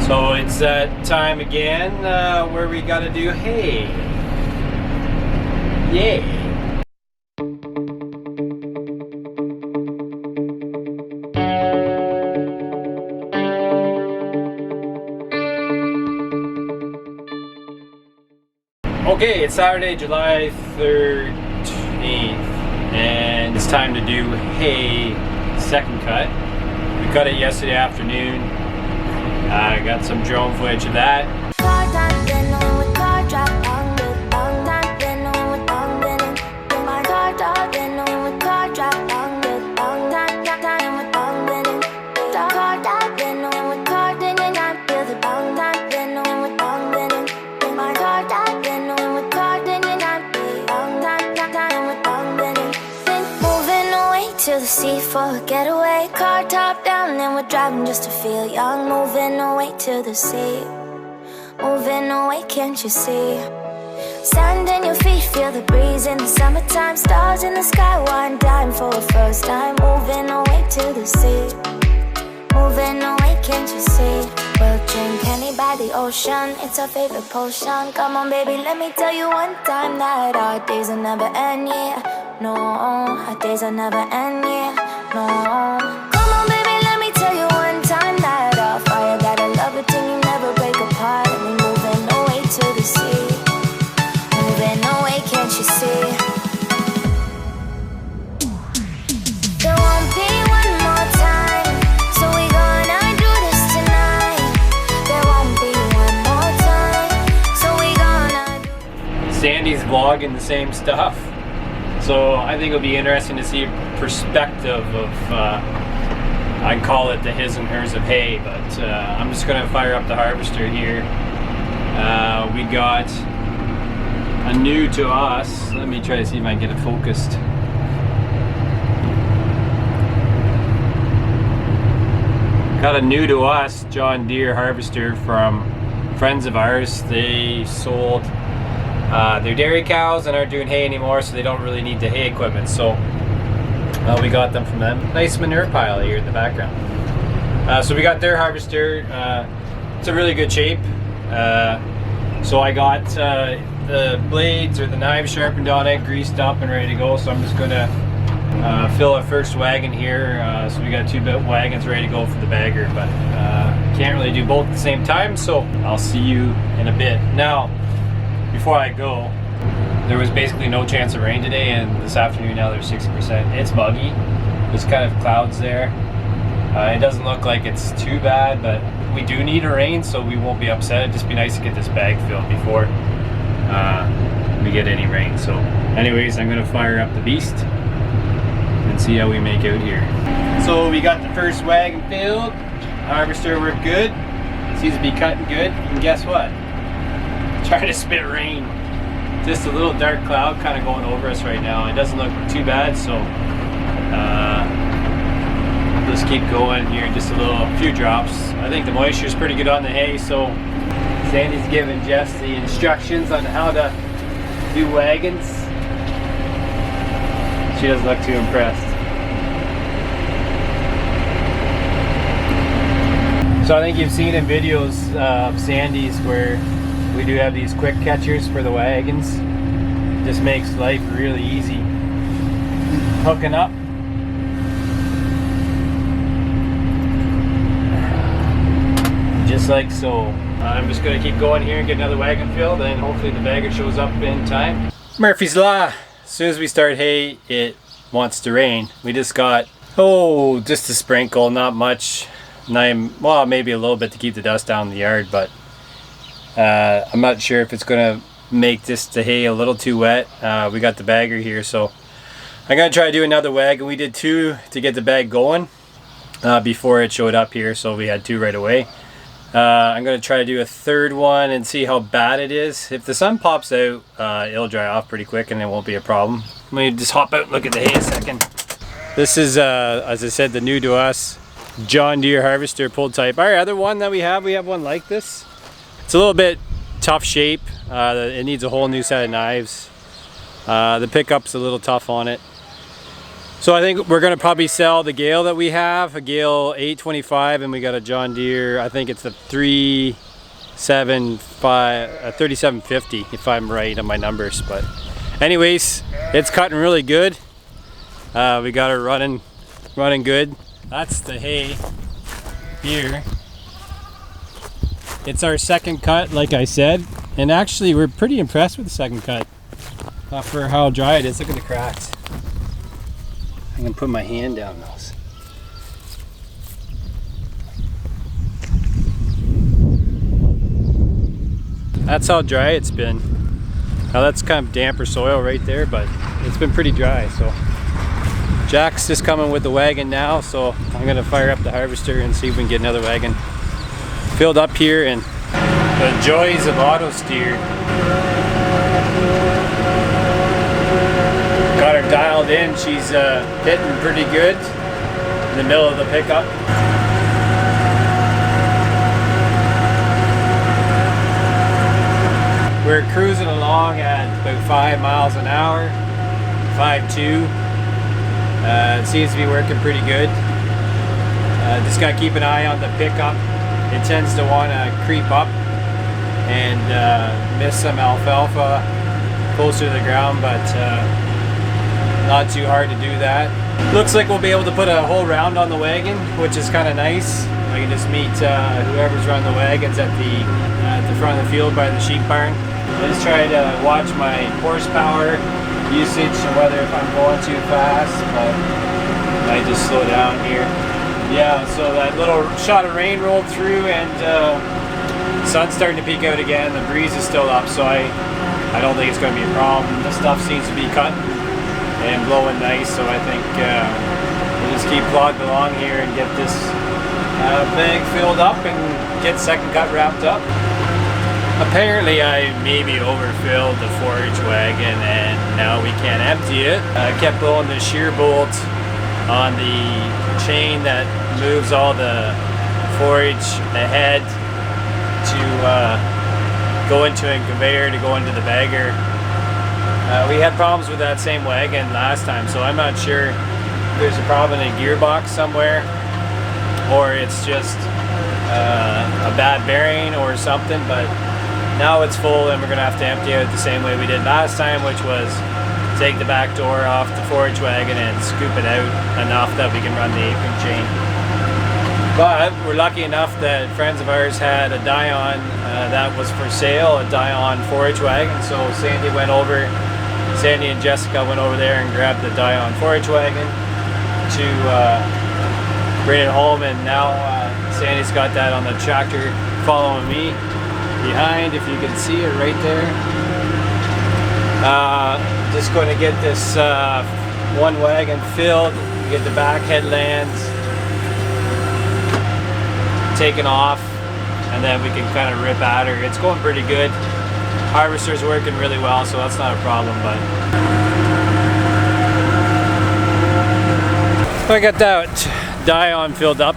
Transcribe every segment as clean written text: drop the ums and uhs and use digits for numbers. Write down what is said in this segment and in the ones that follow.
So it's that time again where we gotta do hay. Yay! Okay, it's Saturday, July 13th, and it's time to do hay second cut. We cut it yesterday afternoon. I got some drone footage of that. To the sea for a getaway, car top down and we're driving just to feel young. Moving away to the sea, moving away, can't you see? Sand in your feet, feel the breeze in the summertime. Stars in the sky, one dime for a first time. Moving away to the sea, moving away, can't you see? We'll drink honey by the ocean, it's our favorite potion. Come on baby, let me tell you one time that our days will never end, yeah. No, our days will never end, yeah. No. Come on baby, let me tell you one time that our fire got a love it till you never break apart. And we moving away to the sea, moving away, can't you see? There won't be one more time, so we gonna do this tonight. There won't be one more time, so we gonna do. Sandy's vlogging the same stuff. So I think it'll be interesting to see a perspective of, I call it the his and hers of hay, but I'm just going to fire up the harvester here. We got a new to us. Let me try to see if I can get it focused. Got a new to us John Deere harvester from friends of ours. They sold their dairy cows and aren't doing hay anymore, so they don't really need the hay equipment. So we got them from them. Nice manure pile here in the background. So we got their harvester. It's a really good shape. So I got the blades or the knives sharpened on it, greased up and ready to go. So I'm just gonna fill our first wagon here. So we got two wagons ready to go for the bagger, but can't really do both at the same time. So I'll see you in a bit. Now, before I go, there was basically no chance of rain today, and this afternoon now there's 60%. It's muggy. There's kind of clouds there. It doesn't look like it's too bad, but we do need a rain, so we won't be upset. It'd just be nice to get this bag filled before we get any rain. So anyways, I'm gonna fire up the beast and see how we make out here. So we got the first wagon filled. Harvester worked good. Seems to be cutting good. And guess what? Trying to spit rain. Just a little dark cloud kind of going over us right now. It doesn't look too bad, so just keep going here. Just a few drops. I think the moisture is pretty good on the hay, so Sandy's giving Jess the instructions on how to do wagons. She doesn't look too impressed. So I think you've seen in videos of Sandy's where we do have these quick catchers for the wagons. Just makes life really easy. Hooking up. Just like so. I'm just going to keep going here and get another wagon filled, and hopefully the bagger shows up in time. Murphy's Law. As soon as we start hay, it wants to rain. We just got, just a sprinkle, not much. Well, maybe a little bit to keep the dust down in the yard, but I'm not sure if it's gonna make the hay a little too wet. We got the bagger here, so I'm gonna try to do another wagon. We did two to get the bag going before it showed up here, so we had two right away. I'm gonna try to do a third one and see how bad it is. If the sun pops out, it'll dry off pretty quick and it won't be a problem. Let me just hop out and look at the hay a second. This is, as I said, the new to us John Deere harvester pull type. Our other one that we have one like this. It's a little bit tough shape. It needs a whole new set of knives. The pickup's a little tough on it. So I think we're gonna probably sell the Gale that we have, a Gale 825, and we got a John Deere, I think it's a 3750 if I'm right on my numbers. But anyways, it's cutting really good. We got her running good. That's the hay here. It's our second cut, like I said, and actually we're pretty impressed with the second cut for how dry it is. Look at the cracks. I can put my hand down those. That's how dry it's been. Now that's kind of damper soil right there, but it's been pretty dry. So Jack's just coming with the wagon now, so I'm gonna fire up the harvester and see if we can get another wagon filled up here. And the joys of auto steer. Got her dialed in. She's hitting pretty good in the middle of the pickup. We're cruising along at about 5 miles an hour, 5.2. It seems to be working pretty good. Just gotta keep an eye on the pickup. It tends to want to creep up and miss some alfalfa closer to the ground, but not too hard to do that. Looks like we'll be able to put a whole round on the wagon, which is kind of nice. I can just meet whoever's running the wagons at the front of the field by the sheep barn. I just try to watch my horsepower usage and whether if I'm going too fast, but I just slow down here. Yeah, so that little shot of rain rolled through, and the sun's starting to peek out again. The breeze is still up, so I don't think it's going to be a problem. The stuff seems to be cutting and blowing nice, so I think we'll just keep plodding along here and get this bag filled up and get second cut wrapped up. Apparently I maybe overfilled the forage wagon and now we can't empty it. I kept blowing the shear bolt on the chain that moves all the forage ahead to go into a conveyor to go into the bagger. We had problems with that same wagon last time, so I'm not sure if there's a problem in a gearbox somewhere or it's just a bad bearing or something, but now it's full and we're gonna have to empty it the same way we did last time, which was take the back door off the forage wagon and scoop it out enough that we can run the apron chain. But we're lucky enough that friends of ours had a Dion that was for sale, a Dion forage wagon. So Sandy and Jessica went over there and grabbed the Dion forage wagon to bring it home, and now Sandy's got that on the tractor following me behind, if you can see it right there. Just going to get this one wagon filled, get the back headlands taken off, and then we can kind of rip at her. It's going pretty good. Harvester's working really well, so that's not a problem. But I got that Dion filled up,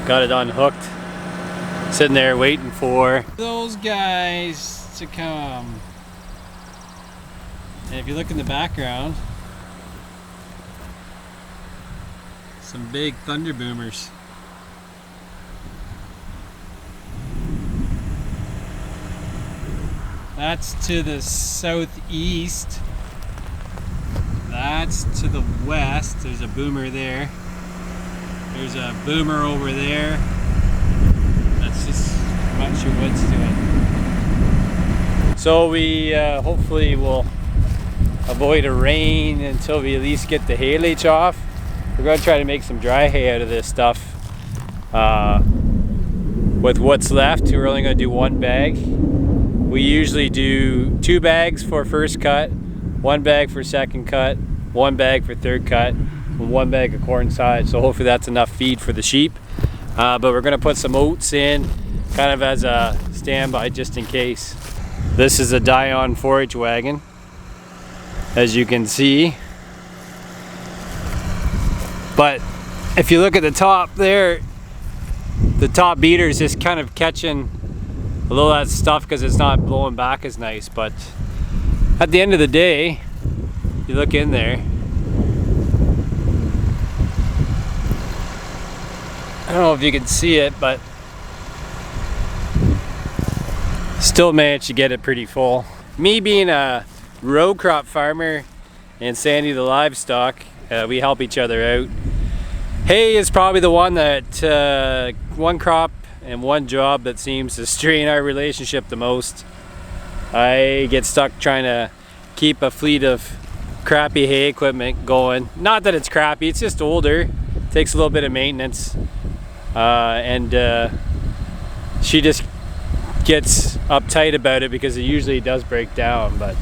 got it unhooked, sitting there waiting for those guys to come. And if you look in the background, some big thunder boomers. That's to the southeast. That's to the west. There's a boomer there. There's a boomer over there. That's just a bunch of woods to it. So we hopefully will avoid a rain until we at least get the haylage off. We're going to try to make some dry hay out of this stuff. With what's left, we're only going to do one bag. We usually do 2 bags for first cut, 1 bag for second cut, 1 bag for third cut, and 1 bag of corn side. So hopefully that's enough feed for the sheep. But we're going to put some oats in, kind of as a standby just in case. This is a Dion forage wagon, as you can see. But if you look at the top there, the top beater is just kind of catching a little of that stuff because it's not blowing back as nice. But at the end of the day, you look in there, I don't know if you can see it, but still managed to get it pretty full. Me being a row crop farmer and Sandy the livestock, we help each other out. Hay is probably the one that one crop and one job that seems to strain our relationship the most. I get stuck trying to keep a fleet of crappy hay equipment going. Not that it's crappy, it's just older. It takes a little bit of maintenance. And she just gets uptight about it because it usually does break down. But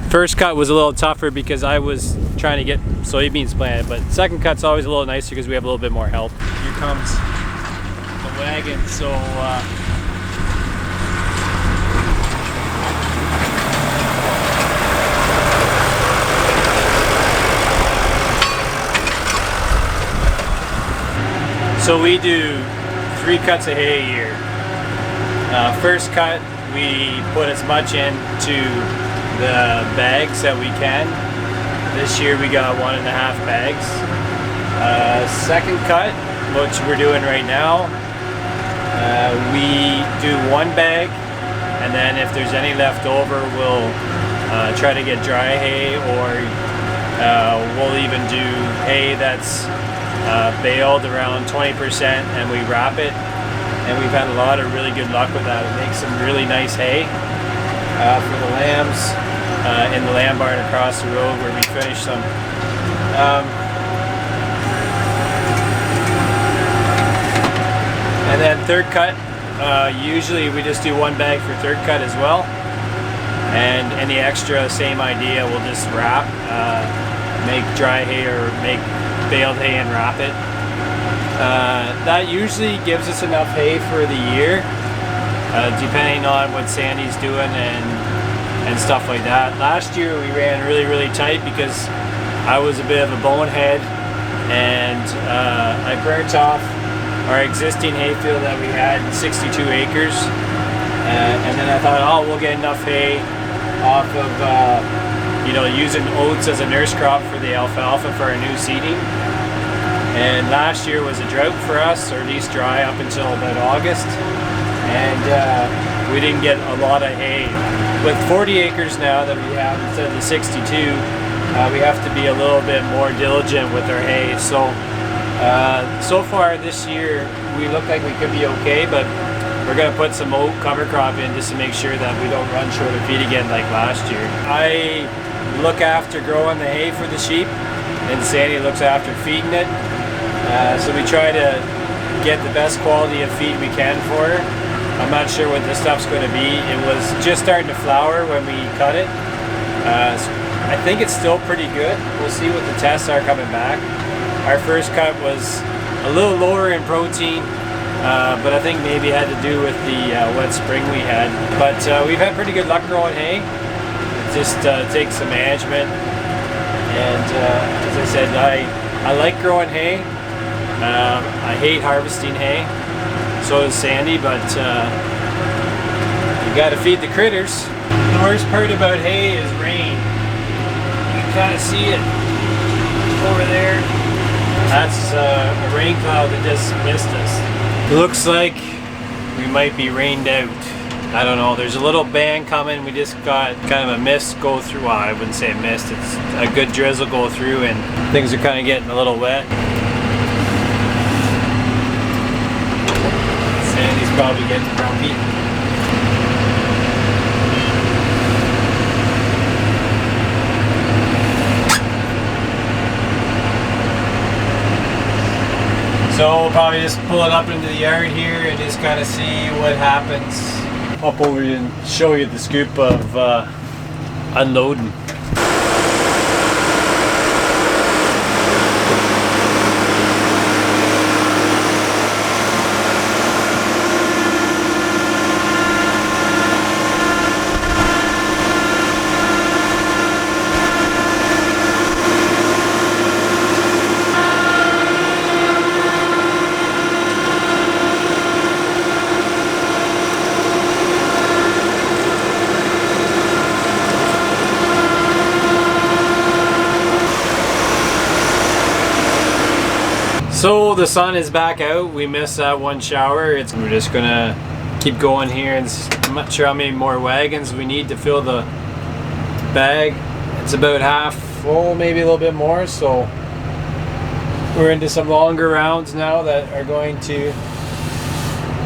first cut was a little tougher because I was trying to get soybeans planted, but second cut's always a little nicer because we have a little bit more help. Here comes the wagon. So we do 3 cuts of hay a year. First cut, we put as much into the bags that we can. This year we got 1.5 bags. Second cut, which we're doing right now, we do 1 bag, and then if there's any left over, we'll try to get dry hay, or we'll even do hay that's baled around 20% and we wrap it, and we've had a lot of really good luck with that. It makes some really nice hay for the lambs in the lamb barn across the road where we finished them. And then third cut, usually we just do 1 bag for third cut as well, and any extra, same idea, we'll just wrap, make dry hay or make baled hay and wrap it. That usually gives us enough hay for the year, depending on what Sandy's doing and stuff like that. Last year we ran really tight because I was a bit of a bonehead, and I burnt off our existing hayfield that we had, 62 acres, and then I thought, oh, we'll get enough hay off of using oats as a nurse crop for the alfalfa for our new seeding. And last year was a drought for us, or at least dry up until about August, and we didn't get a lot of hay. With 40 acres now that we have instead of the 62, we have to be a little bit more diligent with our hay. So far this year we look like we could be okay, but we're going to put some oat cover crop in just to make sure that we don't run short of feed again like last year. I look after growing the hay for the sheep, and Sandy looks after feeding it. So we try to get the best quality of feed we can for her. I'm not sure what this stuff's going to be. It was just starting to flower when we cut it. So I think it's still pretty good. We'll see what the tests are coming back. Our first cut was a little lower in protein, but I think maybe it had to do with the wet spring we had. But we've had pretty good luck growing hay. It just takes some management. And as I said, I like growing hay. I hate harvesting hay. So does Sandy, but you gotta feed the critters. The worst part about hay is rain. You can kind of see it over there. That's a rain cloud that just missed us. It looks like we might be rained out. I don't know, there's a little band coming. We just got kind of a mist go through. Well, I wouldn't say a mist, it's a good drizzle go through, and things are kind of getting a little wet. Sandy's probably getting grumpy. So we'll probably just pull it up into the yard here and just kind of see what happens. Up over and show you the scoop of unloading. So the sun is back out. We missed that one shower. We're just gonna keep going here, and I'm not sure how many more wagons we need to fill the bag. It's about half full, maybe a little bit more, so we're into some longer rounds now that are going to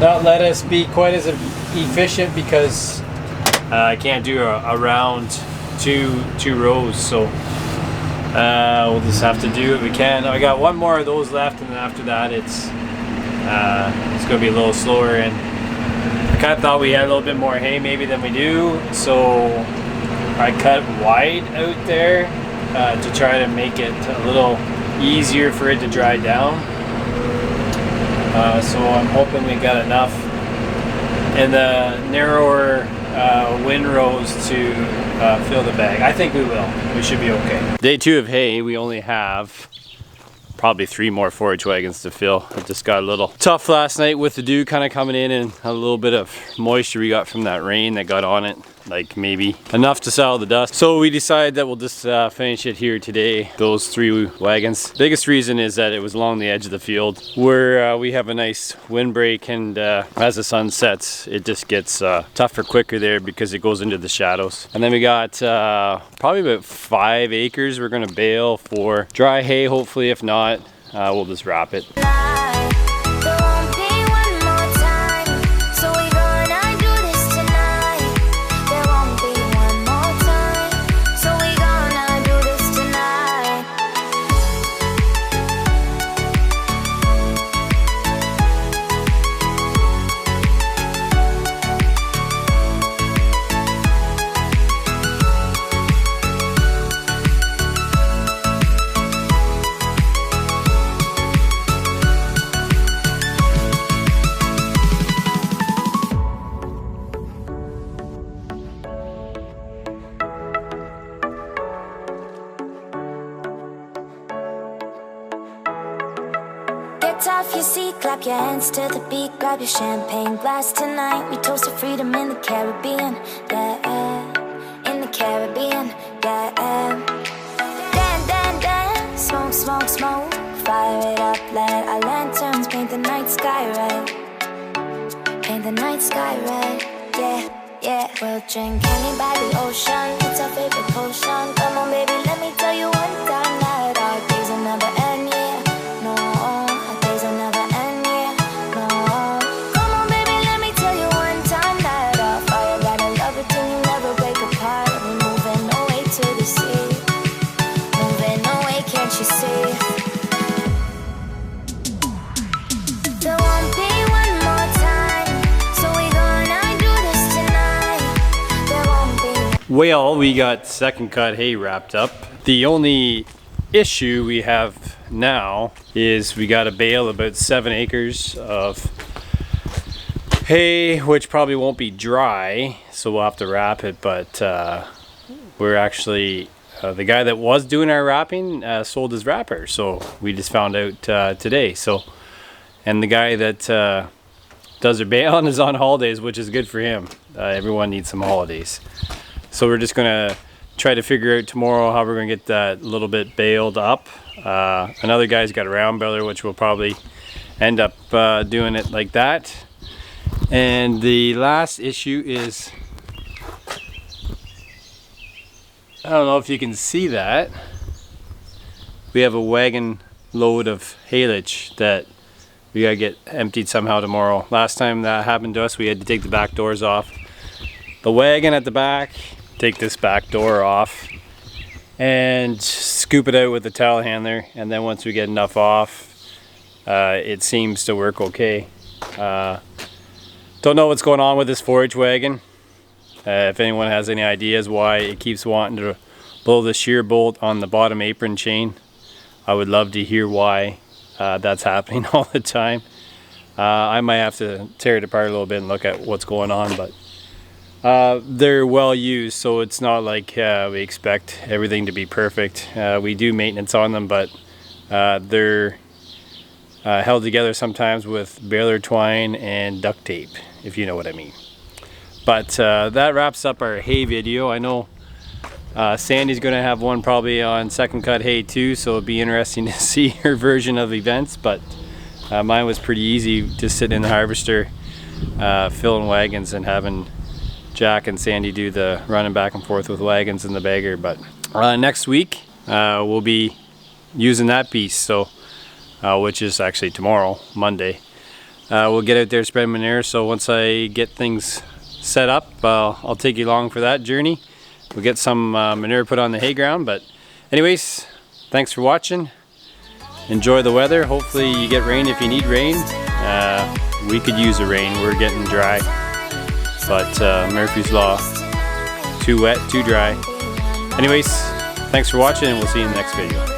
not let us be quite as efficient, because I can't do a round two rows, so we'll just have to do what we can. I got one more of those left, and then after that it's gonna be a little slower. And I kind of thought we had a little bit more hay maybe than we do, so I cut wide out there to try to make it a little easier for it to dry down. So I'm hoping we got enough in the narrower windrows to fill the bag. I think we will. We should be okay. Day 2 of hay. We only have probably 3 more forage wagons to fill. It just got a little tough last night with the dew kind of coming in, and a little bit of moisture we got from that rain that got on it, like maybe enough to settle the dust. So we decided that we'll just finish it here today, those 3 wagons. Biggest reason is that it was along the edge of the field where we have a nice windbreak, and as the sun sets it just gets tougher quicker there because it goes into the shadows. And then we got probably about 5 acres we're gonna bale for dry hay. Hopefully, if not, we'll just wrap it. Get off your seat, clap your hands to the beat, grab your champagne glass tonight. We toast to freedom in the Caribbean, yeah, in the Caribbean, yeah. Dan, dan, dan, smoke, smoke, smoke, fire it up, let our lanterns paint the night sky red, paint the night sky red, yeah, yeah. We'll drink honey by the ocean, it's our favorite potion. Come on baby, let me tell you one time that our days will never end, yeah. No, our days will never end, yeah. No, come on baby, let me tell you one time that our fire gotta love it till you never break apart. We're moving away to the sea, moving away, can't you see? There won't be one more time, so we gonna do this tonight. There won't be. Well, we got second cut hay wrapped up. The only issue we have now is we got to bale about 7 acres of hay, which probably won't be dry, so we'll have to wrap it. But we're actually the guy that was doing our wrapping sold his wrapper, so we just found out today. So, and the guy that does their baling is on holidays, which is good for him. Everyone needs some holidays, so we're just gonna try to figure out tomorrow how we're gonna get that little bit baled up. Another guy's got a round baler, which will probably end up doing it like that. And the last issue is, I don't know if you can see that, we have a wagon load of haylage that we gotta get emptied somehow tomorrow. Last time that happened to us, we had to take the back doors off the wagon at the back, take this back door off, and scoop it out with the telehandler. And then once we get enough off, it seems to work okay. Don't know what's going on with this forage wagon. If anyone has any ideas why it keeps wanting to blow the shear bolt on the bottom apron chain, I would love to hear why that's happening all the time. I might have to tear it apart a little bit and look at what's going on, but they're well used, so it's not like we expect everything to be perfect. We do maintenance on them, but they're held together sometimes with baler twine and duct tape, if you know what I mean. But that wraps up our hay video. I know Sandy's gonna have one probably on second cut hay too, so it'll be interesting to see her version of events, but mine was pretty easy, just sitting in the harvester, filling wagons and having Jack and Sandy do the running back and forth with wagons in the bagger. But next week we'll be using that piece, so which is actually tomorrow, Monday. We'll get out there, spread manure, so once I get things set up, I'll take you along for that journey. We'll get some manure put on the hay ground. But anyways, thanks for watching. Enjoy the weather. Hopefully you get rain if you need rain. We could use a rain. We're getting dry. But Murphy's Law, too wet, too dry. Anyways, thanks for watching, and we'll see you in the next video.